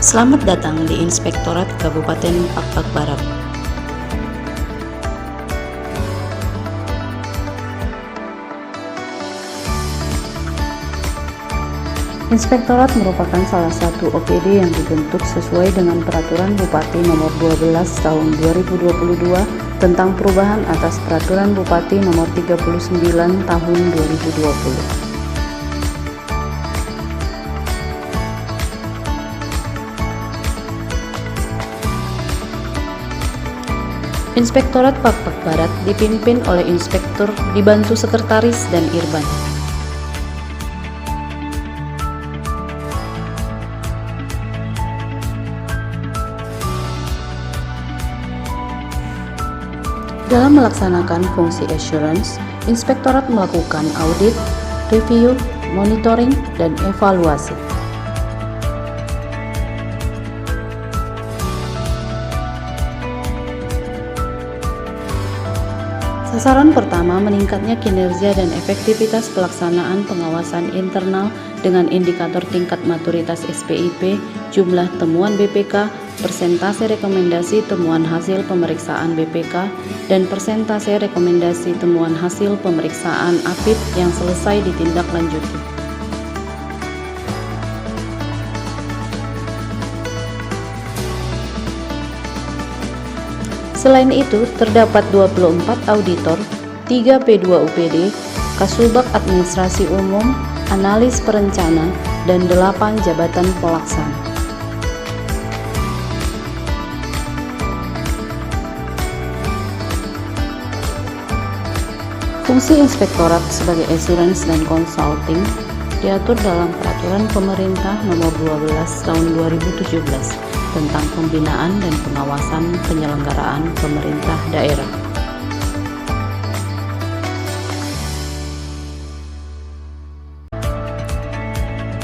Selamat datang di Inspektorat Kabupaten Pakpak Barat. Inspektorat merupakan salah satu OPD yang dibentuk sesuai dengan Peraturan Bupati Nomor 12 Tahun 2022 tentang perubahan atas Peraturan Bupati Nomor 39 Tahun 2020. Inspektorat Pakpak Barat dipimpin oleh inspektur dibantu sekretaris dan irban. Dalam melaksanakan fungsi assurance, inspektorat melakukan audit, review, monitoring, dan evaluasi. Sasaran pertama meningkatnya kinerja dan efektivitas pelaksanaan pengawasan internal dengan indikator tingkat maturitas SPIP, jumlah temuan BPK, persentase rekomendasi temuan hasil pemeriksaan BPK, dan persentase rekomendasi temuan hasil pemeriksaan APIP yang selesai ditindaklanjuti. Selain itu, terdapat 24 auditor, 3 P2 UPD, Kasubag Administrasi Umum, Analis Perencana, dan 8 jabatan pelaksana. Fungsi inspektorat sebagai assurance dan consulting diatur dalam Peraturan Pemerintah Nomor 12 Tahun 2017 tentang pembinaan dan pengawasan penyelenggaraan pemerintah daerah.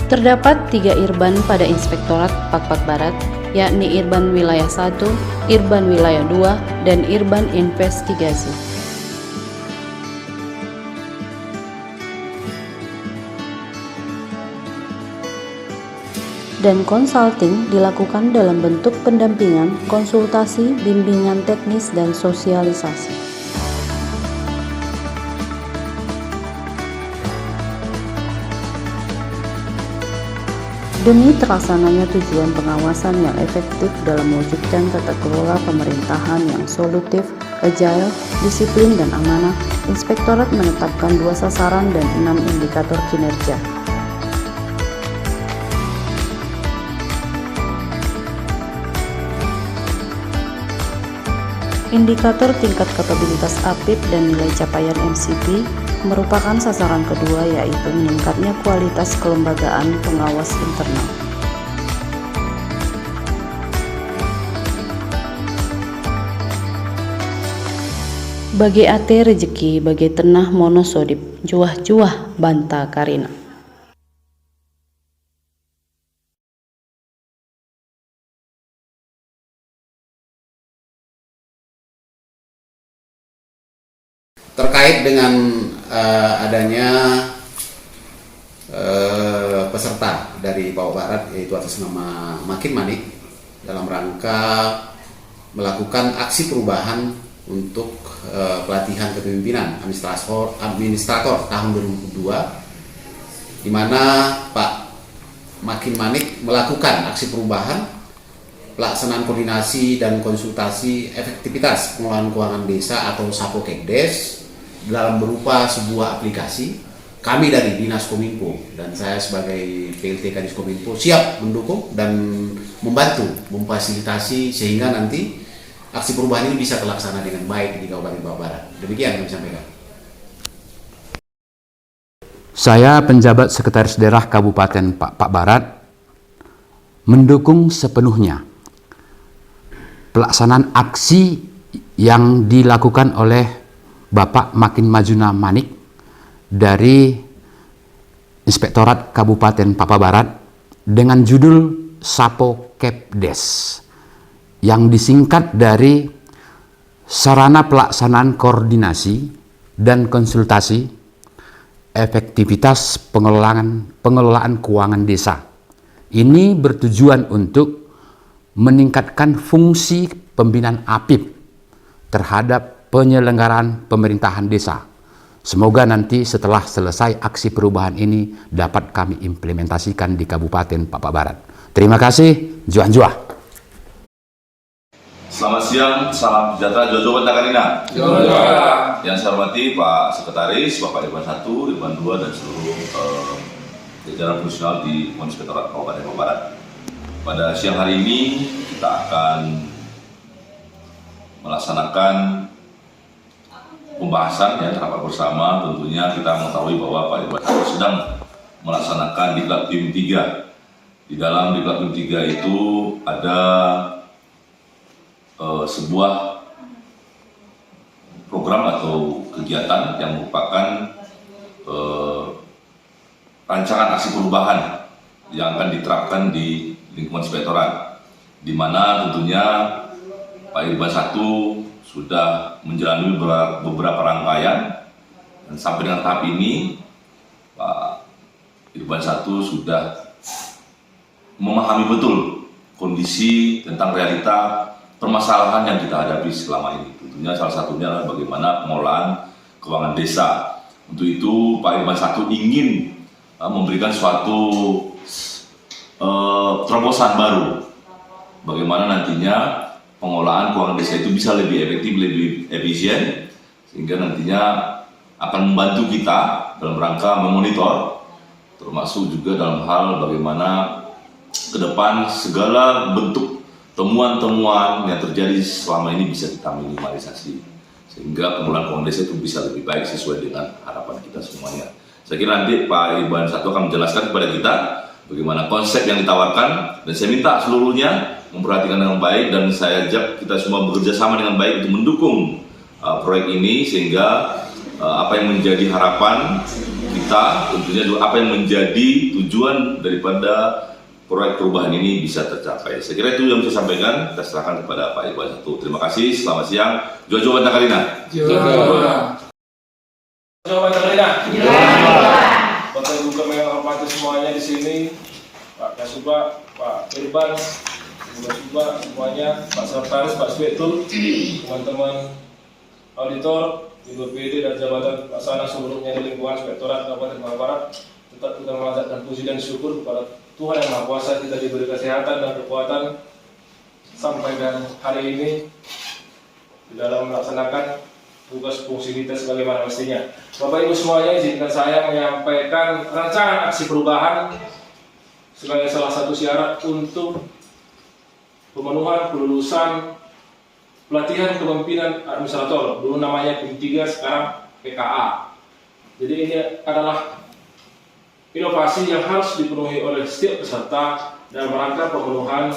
Terdapat 3 irban pada Inspektorat Pakpak Barat, yakni Irban Wilayah 1, Irban Wilayah 2, dan Irban Investigasi. Dan consulting dilakukan dalam bentuk pendampingan, konsultasi, bimbingan teknis, dan sosialisasi. Demi terlaksananya tujuan pengawasan yang efektif dalam mewujudkan tata kelola pemerintahan yang solutif, agile, disiplin, dan amanah, Inspektorat menetapkan 2 sasaran dan 6 indikator kinerja. Indikator tingkat kapabilitas APIP dan nilai capaian MCP merupakan sasaran kedua, yaitu meningkatnya kualitas kelembagaan pengawas internal. Bagi ate rejeki, bagi tenah monosodip, juah-juah banta karina. Terkait dengan adanya peserta dari Papua Barat, yaitu atas nama Makin Manik, dalam rangka melakukan aksi perubahan untuk pelatihan kepemimpinan administrator tahun 2002, di mana Pak Makin Manik melakukan aksi perubahan pelaksanaan koordinasi dan konsultasi efektivitas pengelolaan keuangan desa atau Sapokekdes dalam berupa sebuah aplikasi. Kami dari Dinas Kominfo dan saya sebagai PLT Kadis Kominfo siap mendukung dan membantu memfasilitasi sehingga nanti aksi perubahan ini bisa terlaksana dengan baik di Kabupaten Papua Barat. Demikian yang kami sampaikan. Saya penjabat Sekretaris Daerah Kabupaten Pakpak Barat mendukung sepenuhnya pelaksanaan aksi yang dilakukan oleh Bapak Makin Majuna Manik dari Inspektorat Kabupaten Papua Barat dengan judul Sapokekdes yang disingkat dari Sarana Pelaksanaan Koordinasi dan Konsultasi Efektivitas Pengelolaan Keuangan Desa. Ini bertujuan untuk meningkatkan fungsi pembinaan APIP terhadap penyelenggaraan pemerintahan desa. Semoga nanti setelah selesai aksi perubahan ini dapat kami implementasikan di Kabupaten Papua Barat. Terima kasih, Juan-Juah. Selamat siang, salam sejahtera, Jojo Bentakarina. Yang saya hormati Pak Sekretaris, Bapak Irwan 1, Irwan 2, dan seluruh jajaran fungsional di Inspektorat Kabupaten Papua Barat. Pada siang hari ini kita akan melaksanakan pembahasan ya, rapat bersama. Tentunya kita mengetahui bahwa Pak Irwan 1 sedang melaksanakan Diklat Tim 3. Di dalam Diklat Tim 3 itu ada sebuah program atau kegiatan yang merupakan rancangan aksi perubahan yang akan diterapkan di lingkungan inspektorat, di mana tentunya Pak Irwan 1 sudah menjalani beberapa rangkaian, dan sampai dengan tahap ini Pak Irwan 1 sudah memahami betul kondisi tentang realita permasalahan yang kita hadapi selama ini. Tentunya salah satunya adalah bagaimana pengelolaan keuangan desa. Untuk itu Pak Irwan 1 ingin memberikan suatu terobosan baru, bagaimana nantinya pengelolaan keuangan desa itu bisa lebih efektif, lebih efisien, sehingga nantinya akan membantu kita dalam rangka memonitor, termasuk juga dalam hal bagaimana ke depan segala bentuk temuan-temuan yang terjadi selama ini bisa kita minimalisasi, sehingga pengelolaan keuangan desa itu bisa lebih baik sesuai dengan harapan kita semuanya. Saya kira nanti Pak Irwan 1 akan menjelaskan kepada kita bagaimana konsep yang ditawarkan, dan saya minta seluruhnya memperhatikan dengan baik, dan saya ajak kita semua bekerja sama dengan baik untuk mendukung proyek ini, sehingga apa yang menjadi harapan kita, tentunya apa yang menjadi tujuan daripada proyek perubahan ini bisa tercapai. Saya kira itu yang saya sampaikan. Kita serahkan kepada Pak Irwan 1. Terima kasih, selamat siang. Jojo Bentakarina. Jojo Bentakarina. Bapak Ibu kami yang hormati semuanya di sini, Pak Kasubag, Pak Irwan, Ibu Kasubag semuanya, Pak Sekretaris, Pak Inspektur, teman-teman auditor, Ibu PD dan jabatan pelaksana seluruhnya di lingkungan Inspektorat Kabupaten Papua Barat. Tetap kita memanjatkan puji dan syukur kepada Tuhan Yang Maha Kuasa, kita diberi kesehatan dan kekuatan sampai dan hari ini di dalam melaksanakan tugas fungsi kita sebagaimana mestinya. Bapak Ibu semuanya, izinkan saya menyampaikan rancangan aksi perubahan sebagai salah satu syarat untuk pemenuhan kelulusan pelatihan kepemimpinan administrator, dulu namanya PIM 3, sekarang PKA. Jadi ini adalah inovasi yang harus dipenuhi oleh setiap peserta dalam rangka pemenuhan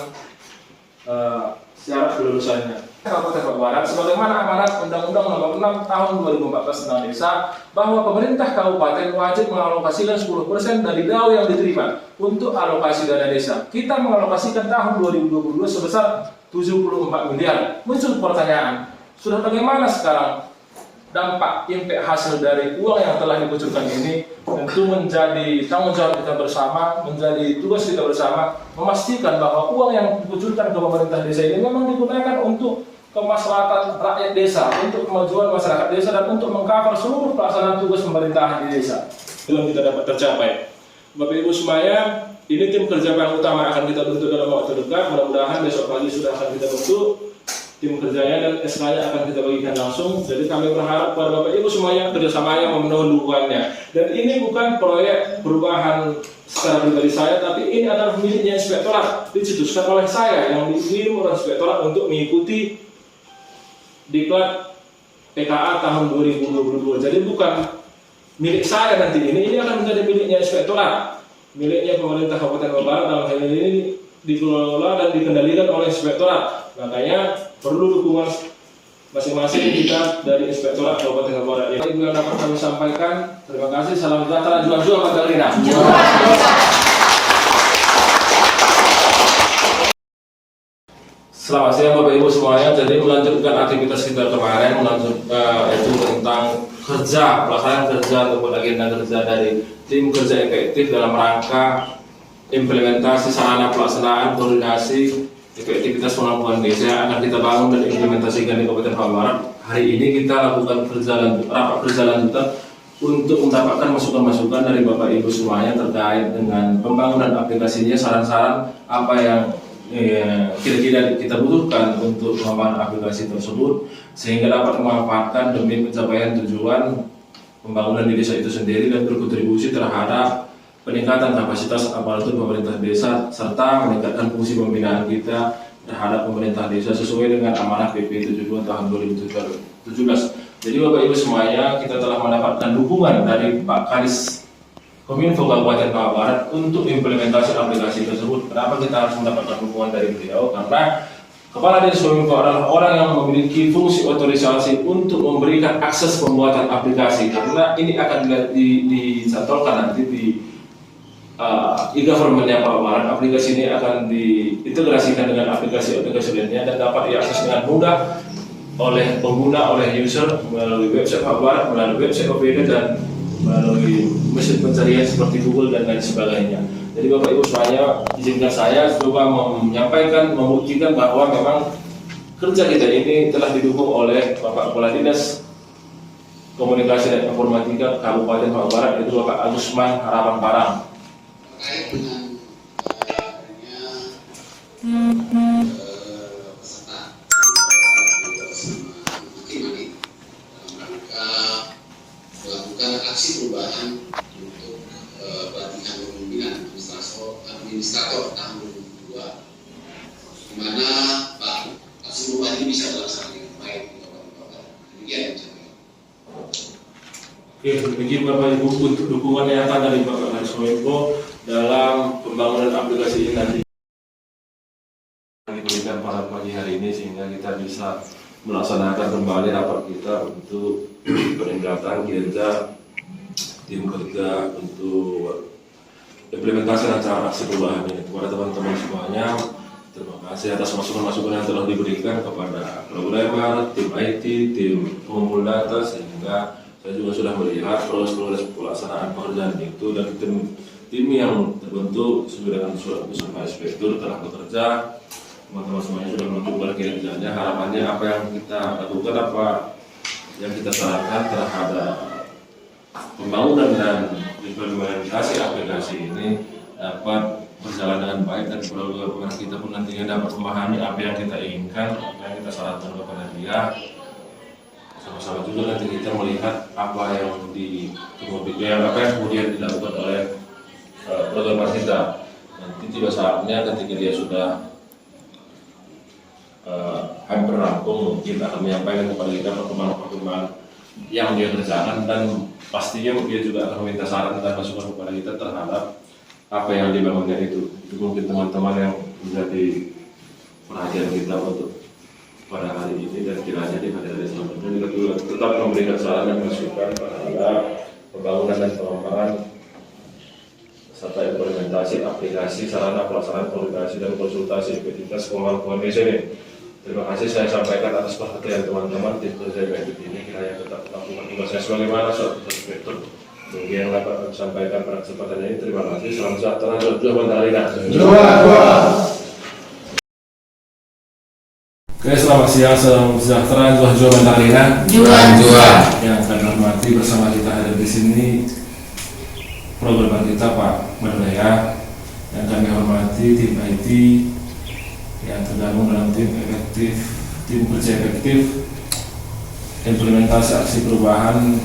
syarat kelulusannya. Kabupaten Papua Barat, sebagaimana amanat Undang-Undang Nomor 6 Tahun 2014 tentang Desa, bahwa pemerintah kabupaten wajib mengalokasikan 10% dari DAU yang diterima untuk alokasi dana desa. Kita mengalokasikan tahun 2022 sebesar 74 miliar. Muncul pertanyaan, sudah bagaimana sekarang dampak impact hasil dari uang yang telah dikucurkan ini? Tentu menjadi tanggung jawab kita bersama, menjadi tugas kita bersama memastikan bahwa uang yang dikucurkan ke pemerintah desa ini memang digunakan untuk kemaslahatan rakyat desa, untuk kemajuan masyarakat desa, dan untuk mengcover seluruh pelaksanaan tugas pemerintahan di desa. Belum kita dapat tercapai. Bapak Ibu semuanya, ini tim kerja yang utama akan kita bentuk dalam waktu dekat. Mudah-mudahan besok pagi sudah akan kita bentuk tim kerjanya, dan SK-nya akan kita bagikan langsung. Jadi kami berharap kepada Bapak Ibu semuanya kerjasamanya memenuhi dukungannya. Dan ini bukan proyek perubahan secara pribadi saya, tapi ini adalah miliknya inspektorat, dicetuskan oleh saya yang dikirim oleh inspektorat untuk mengikuti Diklat PKA tahun 2022. Jadi bukan milik saya nanti, ini akan menjadi miliknya inspektorat, miliknya pemerintah Kabupaten Papua Barat. Dalam hal ini dikelola dan dikendalikan oleh inspektorat. Makanya perlu dukungan masing-masing kita dari Inspektorat Kabupaten Papua Barat. Ibu yang dapat kami sampaikan, terima kasih. Salam sejahtera, juang-juang Bentakarina. Selamat siang Bapak Ibu semuanya. Jadi melanjutkan aktivitas kita kemarin, itu tentang pelaksanaan kerja ataupun agenda kerja dari tim kerja efektif dalam rangka implementasi sarana pelaksanaan koordinasi efektivitas pengampuan desa yang akan kita bangun dan implementasikan di Kabupaten Papua Barat. Hari ini kita lakukan rapat kerja lanjutan untuk mendapatkan masukan-masukan dari Bapak Ibu semuanya terkait dengan pembangunan aplikasinya, saran-saran apa yang kira-kira kita butuhkan untuk pengembangan aplikasi tersebut sehingga dapat memanfaatkan demi pencapaian tujuan pembangunan di desa itu sendiri dan berkontribusi terhadap peningkatan kapasitas aparatur pemerintah desa serta meningkatkan fungsi pembinaan kita terhadap pemerintah desa sesuai dengan amanah PP 72 tahun 2017. Jadi Bapak Ibu semuanya, kita telah mendapatkan dukungan dari Pak Kadis Kominfo Kabupaten Papua Barat untuk implementasi aplikasi tersebut. Kenapa kita harus mendapatkan dukungan dari beliau? Karena Kepala Dinas Kominfo adalah orang yang memiliki fungsi otorisasi untuk memberikan akses pembuatan aplikasi, karena ini akan dicantolkan nanti di e-government-nya Papua Barat. Aplikasi ini akan diintegrasikan dengan aplikasi-aplikasi lainnya dan dapat diakses dengan mudah oleh pengguna, oleh user melalui website Papua Barat, melalui website OPD dan melalui mesin pencarian seperti Google dan lain sebagainya. Jadi Bapak Ibu semuanya, izinkan saya coba menyampaikan, membuktikan bahwa memang kerja kita ini telah didukung oleh Bapak Kepala Dinas Komunikasi dan Informatika Kabupaten Papua Barat, yaitu Bapak Agusman Harapan Parang. Terkait dengan peserta makin dalam rangka melakukan aksi perubahan untuk pelatihan kepemimpinan administrator tahun 2022, di mana Pak aksi perubahan ini bisa dilaksanakan dengan baik di Kabupaten Papua Barat. Demikian yang saya sampaikan. Oke, demikian Bapak Ibu untuk dukungan nyata dari Bapak Kadis Kominfo dalam pembangunan aplikasi ini nanti diberikan pada pagi hari ini sehingga kita bisa melaksanakan kembali rapat kita untuk peningkatan kinerja tim kerja untuk implementasi rancangan aksi perubahan ini. Kepada teman-teman semuanya, terima kasih atas masukan-masukan yang telah diberikan kepada programmer, tim IT, tim pengumpul data, sehingga saya juga sudah melihat proses pelaksanaan pekerjaan itu dan tim yang terbentuk sesuai dengan surat keputusan Pak Inspektur telah bekerja. Teman-teman semuanya sudah menentukan kinerjanya. Harapannya apa yang kita lakukan, apa yang kita sarankan terhadap pembangunan dan implementasi aplikasi ini dapat berjalan dengan baik dan program kita pun nantinya dapat memahami apa yang kita inginkan, apa yang kita sarankan kepada dia. Sama-sama juga nanti kita melihat apa yang kemudian dilakukan oleh program kita. Nanti tiba saatnya ketika dia sudah hampir rampung, mungkin akan menyampaikan kepada kita perkembangan yang dia kerjakan dan pastinya dia juga akan meminta saran dan masukan kepada kita terhadap apa yang dibangunnya itu. Itu mungkin teman-teman yang menjadi perhatian kita untuk pada hari ini dan kiranya di hari selanjutnya kita tetap memberikan saran dan masukan terhadap pembangunan dan pengembangan serta implementasi aplikasi sarana pelaksanaan komunikasi dan konsultasi efektivitas kemampuan desa ini. Terima kasih saya sampaikan atas perhatian teman-teman tim kerja efektif ini, kiranya tetap melakukan tugasnya sebagaimana suatu inspektur. Mungkin yang dapat disampaikan pada kesempatan ini. Terima kasih. Salam sejahtera. Jua Mandalika. Oke, selamat siang. Salam sejahtera. Jua Mandalika. Yang kami hormati bersama kita hadir di sini program kita Pak Merdeka. Yang kami hormati tim IT yang tergabung dalam tim kerja efektif implementasi aksi perubahan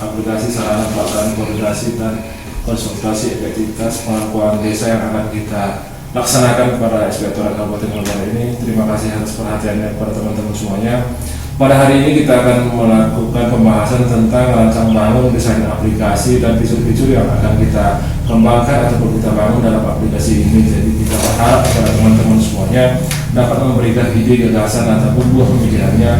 aplikasi sarana pelaksanaan koordinasi dan konsultasi efektivitas pengakuan desa yang akan kita laksanakan kepada Inspektorat Kabupaten Papua Barat ini. Terima kasih atas perhatiannya kepada teman-teman semuanya. Pada hari ini kita akan melakukan pembahasan tentang rancang bangun desain aplikasi dan fitur-fitur yang akan kita kembangkan ataupun kita bangun dalam aplikasi ini. Jadi kita berharap kepada teman-teman semuanya dapat memberikan ide, gagasan ataupun buah pemikirannya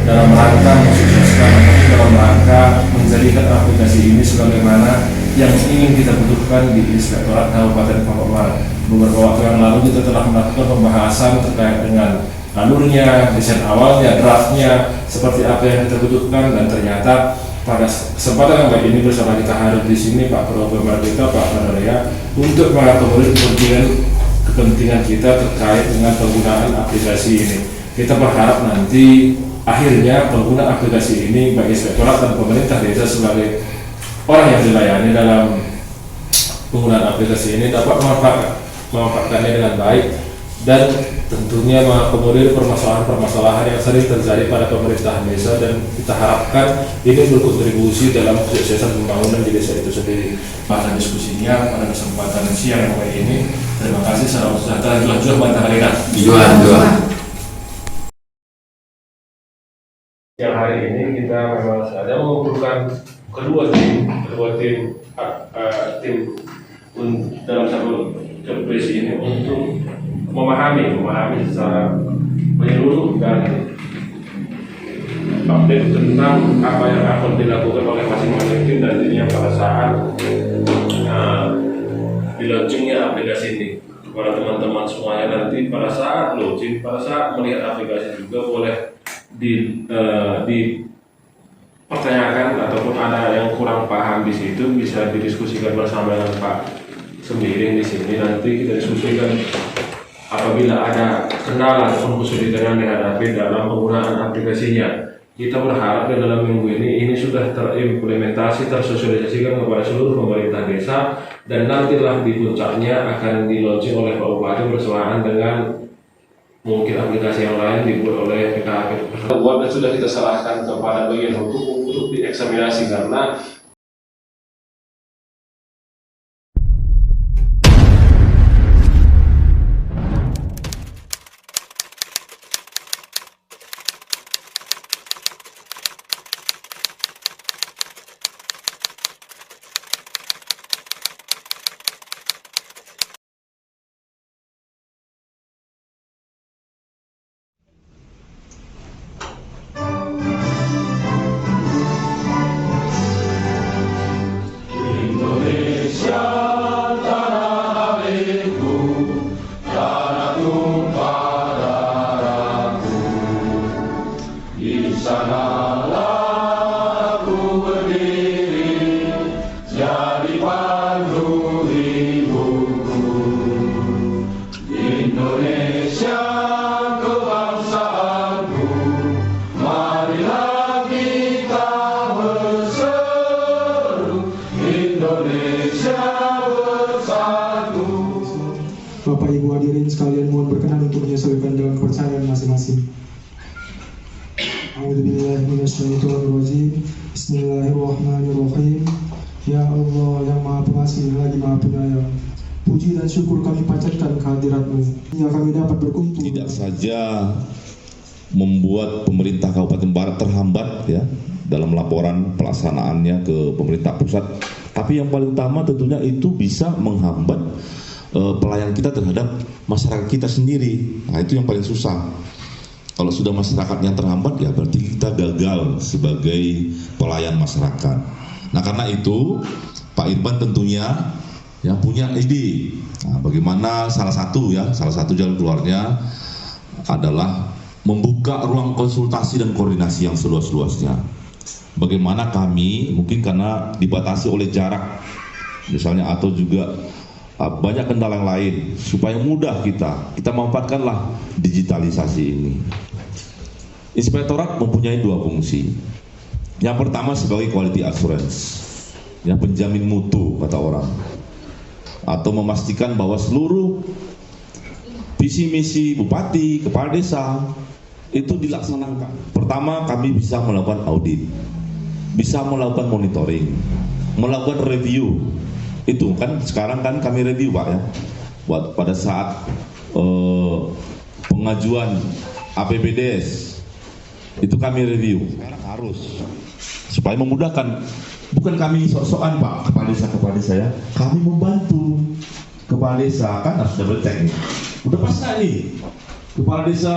dalam rangka mensukseskan ataupun dalam rangka menjadikan aplikasi ini sebagaimana yang ingin kita butuhkan di Inspektorat Kabupaten Papua Barat. Beberapa waktu yang lalu kita telah melakukan pembahasan terkait dengan alurnya, desain awalnya, draftnya, seperti apa yang kita butuhkan, dan ternyata pada kesempatan yang baik ini bersama kita hadir di sini Pak Programmer kita Pak Merdeka untuk mengakomodir kepentingan kepentingan kita terkait dengan penggunaan aplikasi ini. Kita berharap nanti akhirnya pengguna aplikasi ini baik inspektorat dan pemerintah desa sebagai orang yang dilayani dalam penggunaan aplikasi ini dapat memanfaatkannya dengan baik dan tentunya mengakomodir permasalahan-permasalahan yang sering terjadi pada pemerintahan desa, dan kita harapkan ini berkontribusi dalam kesuksesan pembangunan di desa itu sendiri. Pada diskusinya pada kesempatan siang hari ini, terima kasih. Salam sejahtera, jual bantahan kita. Jual. Yang hari ini kita memang sengaja mengumpulkan kedua tim dalam satu job-base ini untuk memahami secara menyeluruh dan update tentang apa yang akan dilakukan oleh masing-masing tim nantinya pada saat di launchingnya aplikasi ini. Kepada teman-teman semuanya nanti pada saat launching, pada saat melihat aplikasi juga boleh dipertanyakan ataupun ada yang kurang paham di situ bisa didiskusikan bersama dengan Pak Sembiring di sini. Nanti kita diskusikan apabila ada kendala ataupun kesulitan yang dihadapi dalam penggunaan aplikasinya. Kita berharap di dalam minggu ini sudah terimplementasi, tersosialisasikan kepada seluruh pemerintah desa, dan nantilah di puncaknya akan di-launching oleh Pak Bupati bersamaan dengan mungkin aplikasi yang lain dibuat oleh PKHP. Dan sudah kita serahkan kepada bagian hukum untuk dieksaminasi, karena Bapak Ibu hadirin sekalian, mohon berkenan untuk menyesuaikan dalam kepercayaan masing-masing. A'udzubillahiminasyaitonirrajim. Bismillahirrahmanirrahim. Ya Allah yang Maha Pengasih lagi Maha Penyayang, puji dan syukur kami panjatkan kehadirat-Mu hingga kami dapat berkumpul. Tidak saja membuat pemerintah Kabupaten Barat terhambat ya dalam laporan pelaksanaannya ke pemerintah pusat, tapi yang paling utama tentunya itu bisa menghambat pelayanan kita terhadap masyarakat kita sendiri. Nah, itu yang paling susah. Kalau sudah masyarakatnya terhambat, ya berarti kita gagal sebagai pelayan masyarakat. Nah, karena itu Pak Irban tentunya ya punya ide. Nah, bagaimana salah satu jalan keluarnya adalah membuka ruang konsultasi dan koordinasi yang seluas-luasnya. Bagaimana kami, mungkin karena dibatasi oleh jarak misalnya, atau juga banyak kendala yang lain, supaya mudah kita manfaatkanlah digitalisasi ini. Inspektorat mempunyai dua fungsi. Yang pertama sebagai quality assurance, ya, penjamin mutu kata orang, atau memastikan bahwa seluruh visi misi bupati, kepala desa itu dilaksanakan. Pertama, kami bisa melakukan audit, bisa melakukan monitoring, melakukan review. Itu kan sekarang kan kami review Pak ya, buat pada saat pengajuan APBDes itu kami review. Sekarang harus supaya memudahkan, bukan kami sok-sokan Pak kepala desa ya, kami membantu kepala desa, kan harus double check nih. Udah pas nggak nih kepala desa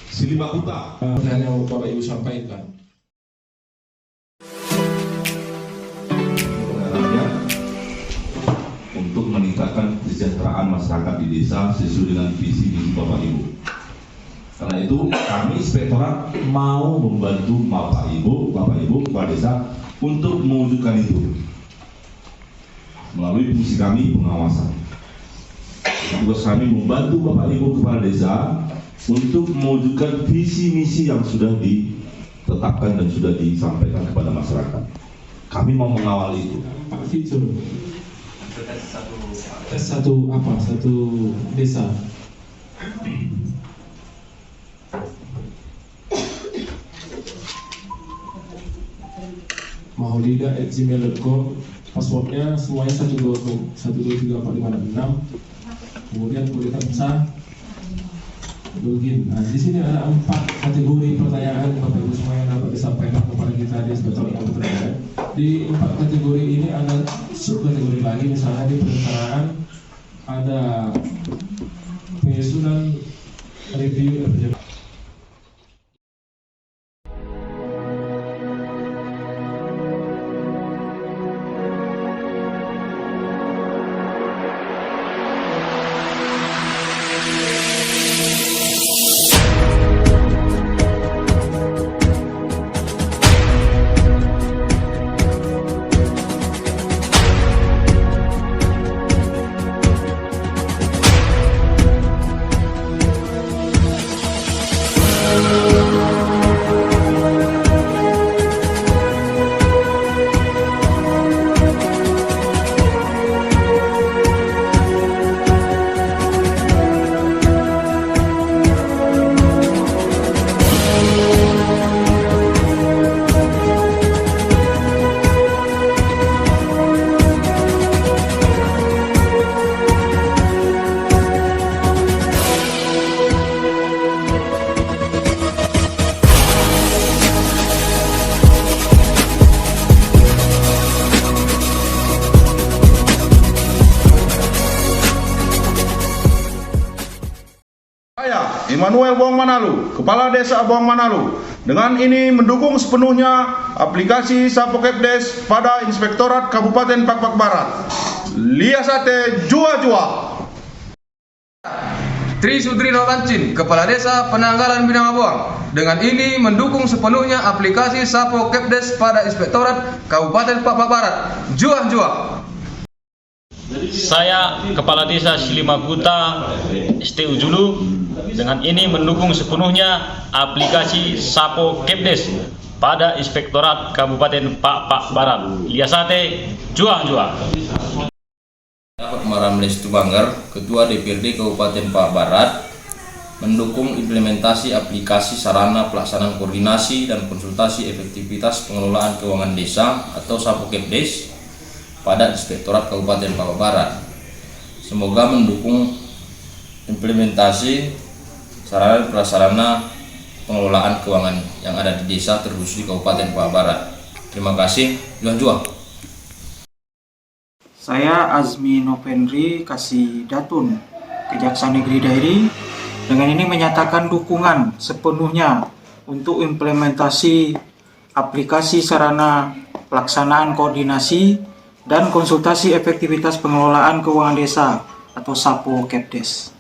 Silibakuta? yang Bapak Ibu sampaikan. Untuk meningkatkan kesejahteraan masyarakat di desa sesuai dengan visi misi Bapak Ibu. Karena itu kami inspektorat mau membantu Bapak Ibu kepala desa untuk mewujudkan itu melalui fungsi kami pengawasan. Tugas kami membantu Bapak Ibu Kepala Desa untuk mewujudkan visi misi yang sudah ditetapkan dan sudah disampaikan kepada masyarakat. Kami mau mengawal itu. Fitur satu desa. maholida@gmail.com. Passwordnya semuanya 1234566. Kemudian kuliah besar login. Nah, di sini ada 4 kategori pertanyaan Bapak Ibu semua yang dapat disampaikan kepada kita di sebetulnya komputer. Di 4 kategori ini ada subkategori lagi, misalnya di perencanaan ada penyusunan review FJ. Saya, Immanuel Boang Manalu, Kepala Desa Boang Manalu, dengan ini mendukung sepenuhnya aplikasi Sapo Kepdes pada Inspektorat Kabupaten Pak-Pak Barat. Liasate Jua-Jua. Tri Sudrino Kancin, Kepala Desa Penanggalan Binama Boang, dengan ini mendukung sepenuhnya aplikasi Sapo Kepdes pada Inspektorat Kabupaten Pak-Pak Barat. Jua-Jua. Saya Kepala Desa Silimaguta STU Julu, dengan ini mendukung sepenuhnya aplikasi Sapo Kepdes pada Inspektorat Kabupaten Pak-Pak Barat. Liasate Jua-Jua. Kemaran Melestu Banggar, Ketua DPRD Kabupaten Pak Barat, mendukung implementasi aplikasi sarana pelaksanaan koordinasi dan konsultasi efektivitas pengelolaan keuangan desa atau Sapo Kepdes pada Inspektorat Kabupaten Pak Barat. Semoga mendukung implementasi sarana prasarana pengelolaan keuangan yang ada di desa terkhusus di Kabupaten Pak Barat. Terima kasih. Jua-Jua. Saya Azmi Novendri Kasih Datun, Kejaksaan Negeri Dairi, dengan ini menyatakan dukungan sepenuhnya untuk implementasi aplikasi sarana pelaksanaan koordinasi dan konsultasi efektivitas pengelolaan keuangan desa atau Sapo Kepdes.